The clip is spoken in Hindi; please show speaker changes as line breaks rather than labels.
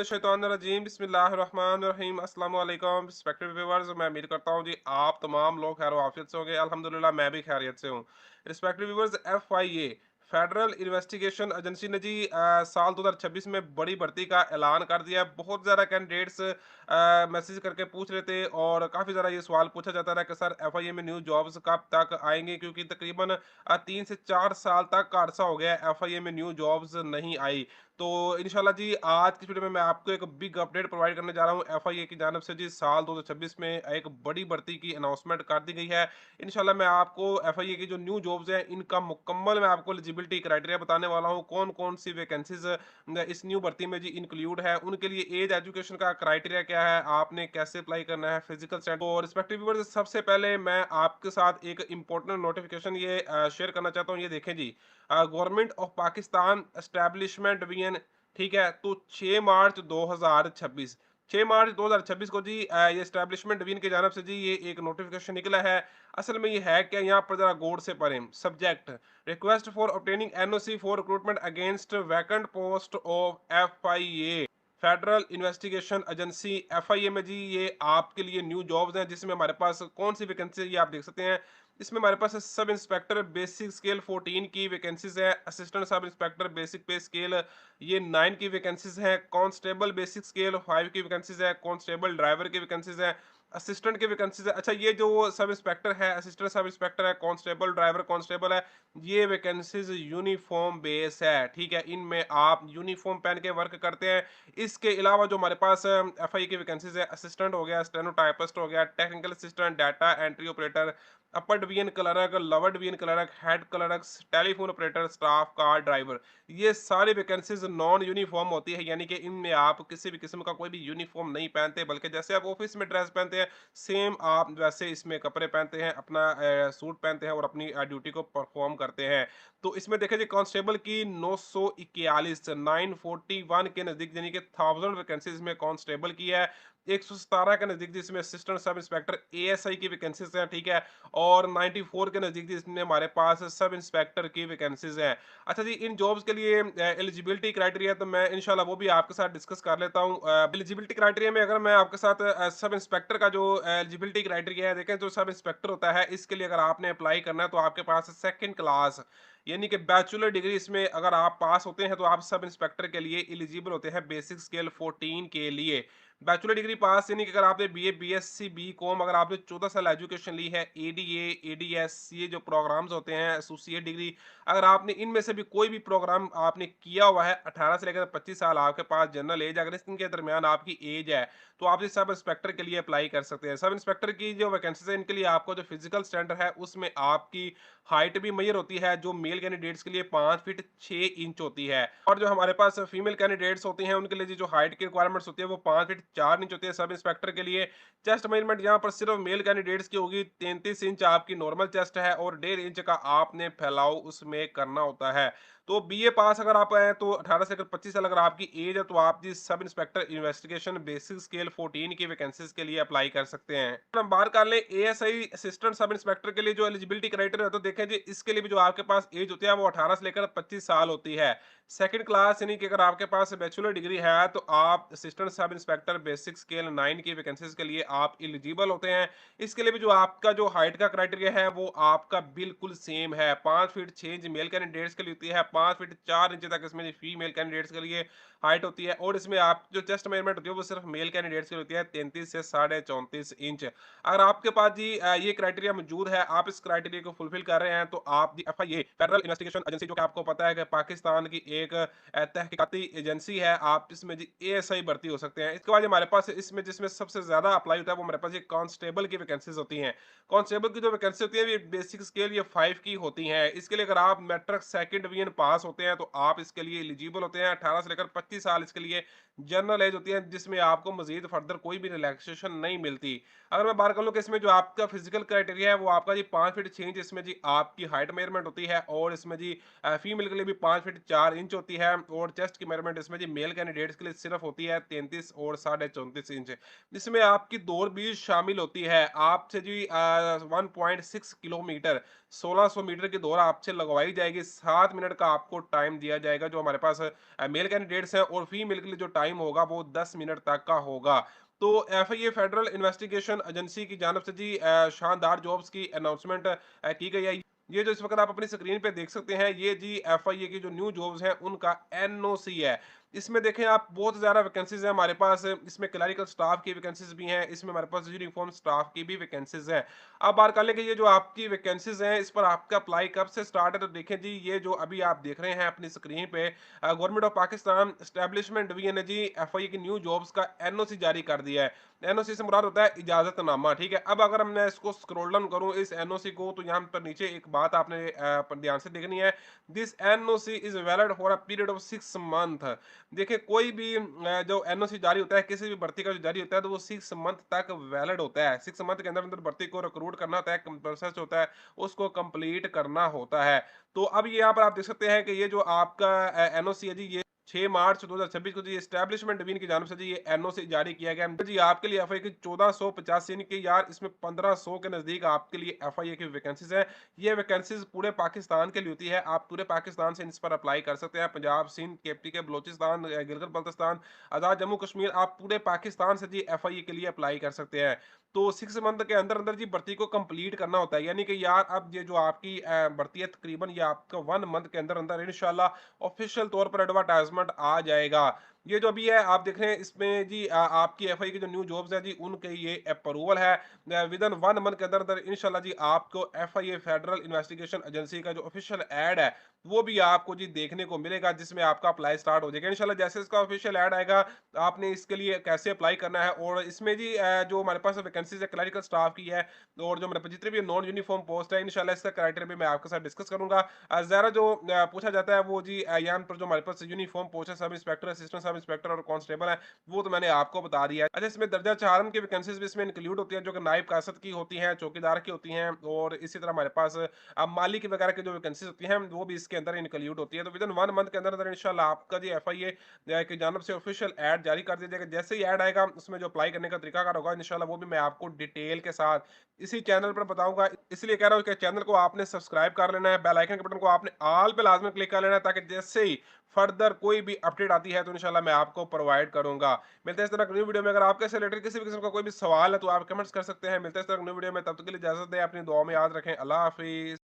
शैतानिर्रजीम बिस्मिल्लाहिर्रहमानिर्रहीम अस्सलाम वालेकुम रिस्पेक्टेड व्यूअर्स। मैं उम्मीद करता हूँ जी आप तमाम लोग खैर आफियत से होंगे। अल्हम्दुलिल्लाह मैं भी खैरियत से हूँ। Respected viewers, FIA federal investigation agency ने जी साल 2026 में बड़ी भर्ती का ऐलान कर दिया है। बहुत ज़्यादा कैंडिडेट्स मैसेज करके पूछ रहे थे और काफ़ी ज़्यादा ये सवाल पूछा जाता रहा कि सर FIA में न्यू जॉब्स कब तक आएंगे, क्योंकि तकरीबन 3 से 4 साल तक का अरसा हो गया है FIA में न्यू जॉब्स नहीं आई। तो इंशाल्लाह जी आज की वीडियो में मैं आपको एक बिग अपडेट प्रोवाइड करने जा रहा हूँ। FIA की जानब से जी साल 2026 में एक बड़ी भर्ती की अनाउंसमेंट कर दी गई है। इंशाल्लाह मैं आपको FIA की जो न्यू जॉब्स हैं इनका मुकम्मल मैं आपको एलिजिबिलिटी क्राइटेरिया बताने वाला हूँ। कौन कौन सी वैकेंसीज इस न्यू भर्ती में जी इंक्लूड है, उनके लिए एज एजुकेशन का क्राइटेरिया क्या है, आपने कैसे अप्लाई करना है, फिजिकल स्टैंड और रिस्पेक्टिव व्यूअर्स। सबसे पहले मैं आपके साथ एक इंपॉर्टेंट नोटिफिकेशन ये शेयर करना चाहता हूँ। ये देखें जी, गवर्नमेंट ऑफ पाकिस्तान एस्टेब्लिशमेंट वीएन, ठीक है। तो 6 मार्च 2026, 6 मार्च 2026 को जी ये एस्टेब्लिशमेंट डिवीजन की जानब से जी ये एक नोटिफिकेशन निकला है। असल में ये है क्या, यहाँ पर जरा गौर से पढ़ें। Subject request for obtaining NOC for recruitment against vacant post of FIA federal investigation agency. FIA में जी ये आपके लिए न्यू जॉब्स हैं, जिसमें हमारे पास कौन सी वैकेंसी है ये आप देख सकते हैं। इसमें हमारे पास सब इंस्पेक्टर बेसिक स्केल 14 की वैकेंसीज है। असिस्टेंट सब इंस्पेक्टर बेसिक पे स्केल ये 9 की वैकेंसीज है। कांस्टेबल बेसिक स्केल 5 की वैकेंसीज है। कांस्टेबल ड्राइवर की वैकेंसीज है। असिस्टेंट की वैकेंसीज है। अच्छा, ये जो सब इंस्पेक्टर है, असिस्टेंट सब इंस्पेक्टर है, कांस्टेबल ड्राइवर कांस्टेबल है, ये वैकेंसीज यूनिफॉर्म बेस है, ठीक है। इनमें आप यूनिफॉर्म पहन के वर्क करते हैं। इसके अलावा जो हमारे पास FIA की वैकेंसीज है, असिस्टेंट हो गया, स्टेनोटाइपिस्ट हो गया, technical assistant, data entry operator, upper division clerk, lower division clerk, head clerk, telephone operator, staff car driver, ये सारी वैकेंसीज नॉन यूनिफॉर्म होती है। यानी कि इनमें आप किसी भी किस्म का कोई भी यूनिफॉर्म नहीं पहनते, बल्कि जैसे आप ऑफिस में ड्रेस पहनते हैं सेम आप वैसे इसमें कपड़े पहनते हैं, अपना सूट पहनते हैं और अपनी ड्यूटी को परफॉर्म करते हैं। तो इसमें देखें जी, कांस्टेबल की 941 941 के नजदीक, यानी कि 1000 वैकेंसीज में कांस्टेबल की है। 117 के नजदीक जिसमें असिस्टेंट सब इंस्पेक्टर ASI की वैकेंसीज हैं, ठीक है। और 94 के नजदीक जिसमें हमारे पास सब इंस्पेक्टर की वैकेंसीज हैं। अच्छा जी, इन जॉब्स के लिए एलिजिबिलिटी क्राइटेरिया तो मैं इंशाल्लाह वो भी आपके साथ डिस्कस कर लेता हूँ। एलिजिबिलिटी क्राइटेरिया में अगर मैं आपके साथ सब इंस्पेक्टर का जो एलिजिबिलिटी क्राइटेरिया है देखें, जो सब इंस्पेक्टर होता है इसके लिए अगर आपने अप्लाई करना है तो आपके पास सेकंड क्लास यानी कि बैचलर डिग्री, इसमें अगर आप पास होते हैं तो आप सब इंस्पेक्टर के लिए एलिजिबल होते हैं बेसिक स्केल 14 के लिए। बैचलर डिग्री पास यानी कि अगर आपने BA BSc BCom, अगर आपने 14 साल एजुकेशन ली है, ADA ADS ये जो प्रोग्राम्स होते हैं, एसोसिएट डिग्री, अगर आपने इनमें से भी कोई भी प्रोग्राम आपने किया हुआ है, 18 से लेकर 25 साल आपके पास जनरल एज, अगर इनके दरमियान आपकी एज है तो आप इस सब इंस्पेक्टर के लिए अप्लाई कर सकते हैं। सब इंस्पेक्टर की जो वैकेंसीज है इनके लिए आपको जो फिजिकल स्टैंडर्ड है उसमें आपकी हाइट भी मैयर होती है, जो मेल कैंडिडेट्स के लिए 5 फीट 6 इंच होती है, और जो हमारे पास फीमेल कैंडिडेट्स होती हैं उनके लिए जो हाइट की रिक्वायरमेंट्स होती है वो 5 फीट 4 इंच होती है सब इंस्पेक्टर के लिए। चेस्ट मेजरमेंट यहाँ पर सिर्फ मेल कैंडिडेट्स की होगी, 33 इंच आपकी नॉर्मल चेस्ट है और 1.5 इंच का आपने फैलाव उसमें करना होता है। तो BA पास अगर आप हैं तो 18 से लेकर 25 साल अगर आपकी एज है तो आप जी sub inspector investigation basic scale 14 की वैकेंसीज के लिए अप्लाई कर सकते हैं। अगर हम बात कर लें ASI असिस्टेंट सब इंस्पेक्टर के लिए जो एलिजिबिलिटी क्राइटेरिया, तो देखें जी इसके लिए भी जो आपके पास एज होती है वो 18 से लेकर 25 साल होती है। सेकंड क्लास यानी कि अगर आपके पास बैचलर डिग्री है तो आप assistant sub inspector basic scale 9 की वैकेंसीज के लिए आप एलिजिबल होते हैं। इसके लिए भी जो आपका जो हाइट का क्राइटेरिया है वो आपका बिल्कुल सेम है, 5 फीट 6 इंच मेल कैंडिडेट्स के लिए होती है, 5 फीट 4 इंच तक इसमें फीमेल कैंडिडेट्स के लिए हाइट होती है, और इसमें आप जो चेस्ट मेजरमेंट होती है वो सिर्फ मेल कैंडिडेट्स के लिए होती है, 33 से 34.5 इंच। अगर आपके पास जी ये क्राइटेरिया मौजूद है, आप इस क्राइटेरिया को फुलफिल कर रहे हैं तो आप जी FIA फेडरल इन्वेस्टिगेशन एजेंसी, जो कि आपको पता है कि पाकिस्तान की एक तहकीकाती एजेंसी है, आप इसमें जी ASI भर्ती हो सकते हैं। इसके बाद हमारे पास इसमें जिसमें सबसे ज्यादा अप्लाई होता है वो हमारे पास ये कांस्टेबल की वैकेंसीज होती हैं। कांस्टेबल की जो वैकेंसी होती है ये बेसिक स्केल ये 5 की होती हैं। इसके लिए अगर आप मैट्रिक सेकंड डिवीजन पास होते हैं तो आप इसके लिए एलिजिबल होते हैं। 18 से लेकर 25 साल इसके लिए जनरल एज होती है, जिसमें आपको मजीद फर्दर कोई भी रिलैक्सेशन नहीं मिलती। अगर मैं बात कर लूँ कि इसमें जो आपका फिजिकल क्राइटेरिया है वो आपका जी 5 फीट 6 इंच इसमें जी आपकी हाइट मेजरमेंट होती है, और इसमें जी फीमेल के लिए भी 5 फीट 4 इंच इंच होती है और चेस्ट की मेजरमेंट इसमें जी मेल कैंडिडेट्स के लिए सिर्फ होती है 33 और 34.5 इंच। इसमें आपकी दौड़ भी शामिल होती है। आपसे जी 1.6 किलोमीटर 1600 मीटर की दौड़ आपसे लगवाई जाएगी। 7 मिनट का आपको टाइम दिया जाएगा। जो हमारे पास मेल कैंडिडेट्स हैं और फीमेल के लिए जो टाइम होगा वो 10 मिनट तक का होगा। तो एफआईए फेडरल इन्वेस्टिगेशन एजेंसी की जानब से जी शानदार जॉब्स की अनाउंसमेंट की गई है। ये जो इस वक्त आप अपनी स्क्रीन पे देख सकते हैं ये जी एफआईए की जो न्यू जॉब्स हैं उनका एनओसी है। इसमें देखें आप बहुत ज़्यादा वैकेंसीज हैं हमारे पास। इसमें क्लरिकल स्टाफ की वैकेंसीज भी हैं, इसमें हमारे पास यूनिफॉर्म स्टाफ की भी वैकेंसीज हैं। अब बात कर लें कि ये जो आपकी वैकेंसीज हैं इस पर आपका अप्लाई कब से स्टार्ट है, तो देखें जी ये जो अभी आप देख रहे हैं अपनी स्क्रीन पे government of Pakistan establishment division ने जी एफआईए की न्यू जॉब्स का एनओसी जारी कर दिया है। एनओसी से मुराद होता है इजाजतनामा, ठीक है। अब अगर मैं इसको स्क्रॉल डाउन करूं इस एनओसी को, तो यहाँ पर नीचे एक बात आपने ध्यान से देखनी है। This NOC is valid for a period of 6 month. देखिए कोई भी जो एनओसी जारी होता है किसी भी भर्ती का जो जारी होता है तो वो 6 मंथ तक वैलिड होता है। 6 मंथ के अंदर अंदर भर्ती को रिक्रूट करना होता है, प्रोसेस होता है उसको कंप्लीट करना होता है। तो अब ये यहाँ पर आप देख सकते हैं कि ये जो आपका एनओसी है जी ये 6 मार्च 2026 को जी एस्टैब्लिशमेंट डिवीजन की जानिब से जी ये एनओसी जारी किया गया है। जी आपके लिए एफआई की 1485 यानी कि यार इसमें 1500 के नजदीक आपके लिए एफआईए की वैकेंसीज है। ये वैकेंसीज पूरे पाकिस्तान के लिए होती है। आप पूरे पाकिस्तान से इस पर अप्लाई कर सकते हैं। पंजाब, सिंध, केपी के बलोचिस्तान, गिलगित बल्तिस्तान, आजाद जम्मू कश्मीर, आप पूरे पाकिस्तान से जी एफआईए के लिए अप्लाई कर सकते हैं। तो 6 मंथ के अंदर अंदर जी भर्ती को कंप्लीट करना होता है। यानी कि यार अब ये जो आपकी भर्ती है तकरीबन ये आपका 1 मंथ के अंदर अंदर इंशाल्लाह ऑफिशियल तौर पर एडवर्टाइजमेंट आ जाएगा। ये जो अभी है आप देख रहे हैं इसमें जी आपकी एफआई की जो न्यू जॉब्स है जी उनके ये अप्रूवल है। विद इन 1 मंथ के अंदर अंदर इंशाल्लाह जी आपको एफआईए फेडरल इन्वेस्टिगेशन एजेंसी का जो ऑफिशियल एड है वो भी आपको जी देखने को मिलेगा, जिसमें आपका अप्लाई स्टार्ट हो जाएगा इंशाल्लाह। जैसे इसका ऑफिशियल ऐड आएगा आपने इसके लिए कैसे अप्लाई करना है, और इसमें जी जो हमारे पास वैकेंसीज है क्लरिकल स्टाफ की है और जो हमारे पास जितने भी नॉन यूनिफॉर्म पोस्ट है इंशाल्लाह इसका क्राइटेरिया भी मैं आपके साथ डिस्कस करूंगा। ज़रा जो पूछा जाता है वो जी यहाँ पर जो हमारे पास यूनिफॉर्म पोस्ट है sub inspector, assistant sub inspector और कांस्टेबल है वो तो मैंने आपको बता दिया है। अच्छा इसमें दर्जा चारम की वैकेंसीज भी इसमें इंक्लूड होती है जो कि नायब कासद की होती हैं, चौकीदार की होती हैं, और इसी तरह हमारे पास माली की वगैरह की जो वैकेंसीज होती हैं वो भी इसके अंदर इंक्लूड होती है। तो विद इन 1 मंथ के अंदर अंदर इंशाल्लाह आपका जी एफआईए की जानब से ऑफिशियल ऐड जारी कर दिया जाएगा। जैसे ही ऐड आएगा उसमें जो अप्लाई करने का तरीकाकार होगा इंशाल्लाह वो भी मैं आपको डिटेल के साथ इसी चैनल पर बताऊंगा। इसलिए कह रहा हूँ कि चैनल को आपने सब्सक्राइब कर लेना है, बेल आइकन के बटन को आपने ऑल पे लाजमी क्लिक कर लेना है, ताकि जैसे ही फर्दर कोई भी अपडेट आती है तो इंशाल्लाह मैं आपको प्रोवाइड करूंगा। मिलते हैं इस तरह न्यू वीडियो में। अगर आपके से रिलेटेड किसी भी किस्म का कोई भी सवाल है तो आप कमेंट्स कर सकते हैं। मिलते हैं इस तरह न्यू वीडियो में, तब तक के लिए इजाजत दें, अपनी दुआ में याद रखें। अल्लाह हाफिज।